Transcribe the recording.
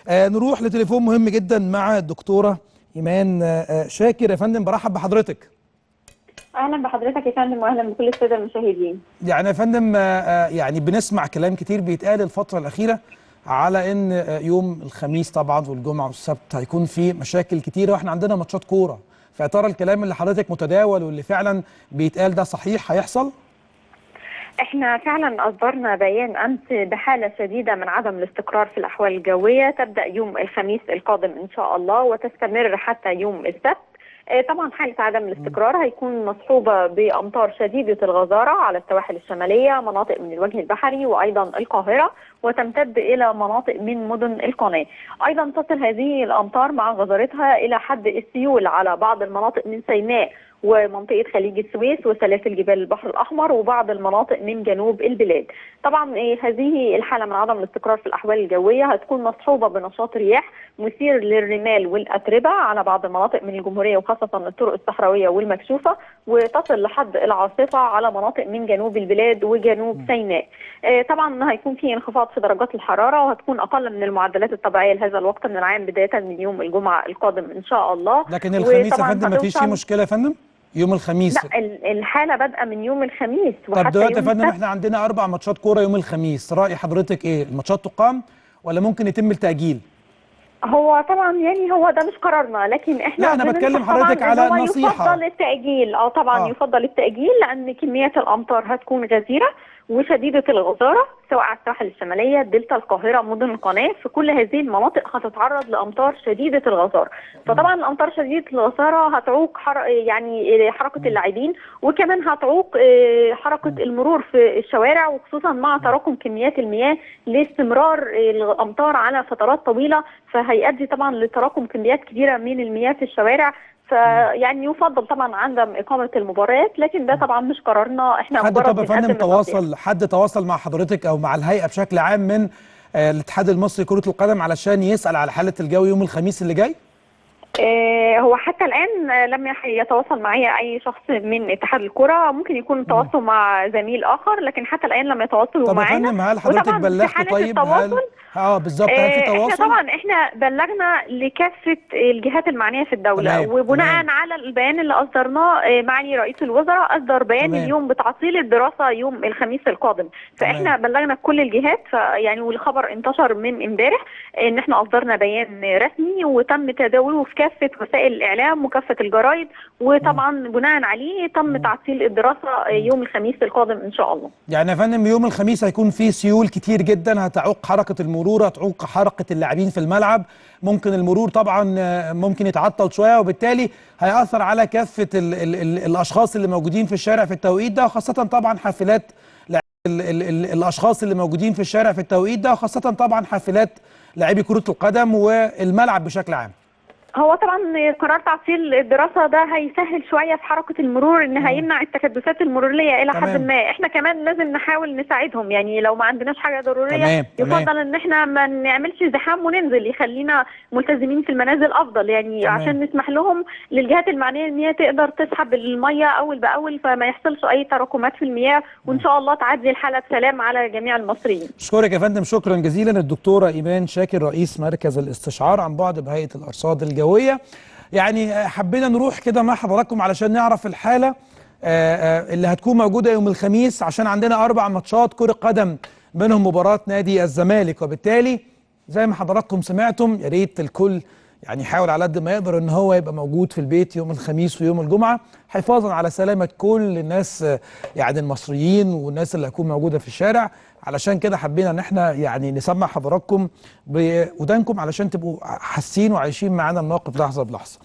نروح لتليفون مهم جدا مع الدكتورة إيمان شاكر. يا فندم برحب بحضرتك. اهلا بحضرتك يا فندم، واهلا بكل الساده المشاهدين. يعني يا فندم يعني بنسمع كلام كتير بيتقال الفترة الأخيرة على إن يوم الخميس طبعا والجمعة والسبت هيكون في مشاكل كتيرة واحنا عندنا ماتشات كورة، فيا ترى الكلام اللي حضرتك متداول واللي فعلا بيتقال ده صحيح هيحصل؟ احنا فعلا اصدرنا بيان امس بحاله شديده من عدم الاستقرار في الاحوال الجويه تبدا يوم الخميس القادم ان شاء الله وتستمر حتى يوم السبت. طبعا حاله عدم الاستقرار هيكون مصحوبه بامطار شديده الغزاره على السواحل الشماليه، مناطق من الوجه البحري وايضا القاهره، وتمتد الى مناطق من مدن القناه. ايضا تصل هذه الامطار مع غزارتها الى حد السيول على بعض المناطق من سيناء ومنطقه خليج السويس وسلاسل جبال البحر الاحمر وبعض المناطق من جنوب البلاد. طبعا هذه الحاله من عدم الاستقرار في الاحوال الجويه هتكون مصحوبه بنشاط رياح مثير للرمال والاتربه على بعض المناطق من الجمهوريه وخاصه الطرق الصحراويه والمكشوفه، وتصل لحد العاصفه على مناطق من جنوب البلاد وجنوب سيناء. طبعا هيكون في انخفاض في درجات الحراره وهتكون اقل من المعدلات الطبيعيه لهذا الوقت من العام بدايه من يوم الجمعه القادم ان شاء الله. لكن الخميس يا فندم مفيش فيه مشكله يا فندم؟ يوم الخميس لا، الحاله بادئه من يوم الخميس وحتى طب دلوقتي يا فندم احنا عندنا 4 ماتشات كوره يوم الخميس، راي حضرتك ايه؟ الماتشات تقام ولا ممكن يتم التاجيل؟ هو طبعا يعني هو ده مش قرارنا، لكن احنا لا انا بتكلم حضرتك على نصيحه. يفضل التاجيل. طبعا يفضل التاجيل لان كميات الامطار هتكون غزيره وشديده الغزاره سواء على الساحل الشماليه، دلتا القاهره، مدن القناه، في كل هذه المناطق هتتعرض لامطار شديده الغزاره. فطبعا الامطار شديده الغزاره هتعوق يعني حركه اللاعبين، وكمان هتعوق حركه المرور في الشوارع، وخصوصا مع تراكم كميات المياه لاستمرار الامطار على فترات طويله، فهيؤدي طبعا لتراكم كميات كبيره من المياه في الشوارع. فيعني يفضل طبعا عدم اقامه المباريات، لكن ده طبعا مش قرارنا احنا. حد يا فندم تواصل مع حضرتك او مع الهيئه بشكل عام من الاتحاد المصري لكره القدم علشان يسال على حاله الجو يوم الخميس اللي جاي؟ هو حتى الآن لم يتواصل معي أي شخص من اتحاد الكرة، ممكن يكون تواصل مع زميل آخر، لكن حتى الآن لم يتواصلوا معنا. طب يا فندم هل حضرتك بلغتوا؟ طيب بالظبط هل في تواصل؟ احنا بلغنا لكافة الجهات المعنية في الدولة، وبناء على البيان اللي أصدرناه معالي رئيس الوزراء أصدر بيان اليوم بتعطيل الدراسة يوم الخميس القادم، فاحنا بلغنا كل الجهات. فيعني والخبر انتشر من امبارح ان احنا أصدرنا بيان رسمي وتم تداوله في كافة وسائل الإعلام وكافة الجرايد، وطبعا بناء عليه تم تعطيل الدراسة يوم الخميس القادم إن شاء الله. يعني يا فندم يوم الخميس هيكون فيه سيول كتير جدا هتعوق حركة المرور، هتعوق حركة اللاعبين في الملعب، ممكن المرور طبعا ممكن يتعطل شوية، وبالتالي هيأثر على كافة الأشخاص اللي موجودين في الشارع في التوقيت ده، وخاصة طبعا حافلات الأشخاص اللي موجودين في الشارع في التوقيت ده، وخاصة طبعا حافلات لاعبي كرة القدم والملعب بشكل عام. هو طبعا قرار تعطيل الدراسه ده هيسهل شويه في حركه المرور، ان هيمنع التكدسات المروريه الى حد ما. احنا كمان لازم نحاول نساعدهم، يعني لو ما عندناش حاجه ضروريه يفضل ان احنا ما نعملش زحام وننزل، يخلينا ملتزمين في المنازل افضل، يعني عشان نسمح لهم للجهات المعنيه ان هي تقدر تسحب الميه اول باول، فما يحصلش اي تراكمات في المياه، وان شاء الله تعدي الحاله بسلام على جميع المصريين. اشكرك يا فندم، شكرا جزيلا. الدكتوره ايمان شاكر رئيس مركز الاستشعار عن بعد بهيئه الارصاد الجويه. يعني حبينا نروح كده مع حضراتكم علشان نعرف الحالة اللي هتكون موجودة يوم الخميس، عشان عندنا 4 ماتشات كرة قدم منهم مباراة نادي الزمالك، وبالتالي زي ما حضراتكم سمعتم يا ريت الكل يعني يحاول على قد ما يقدر ان هو يبقى موجود في البيت يوم الخميس ويوم الجمعة، حفاظا على سلامة كل الناس يعني المصريين والناس اللي هتكون موجودة في الشارع. علشان كده حبينا ان احنا يعني نسمع حضراتكم بودانكم علشان تبقوا حاسين وعايشين معانا الموقف لحظة بلحظة.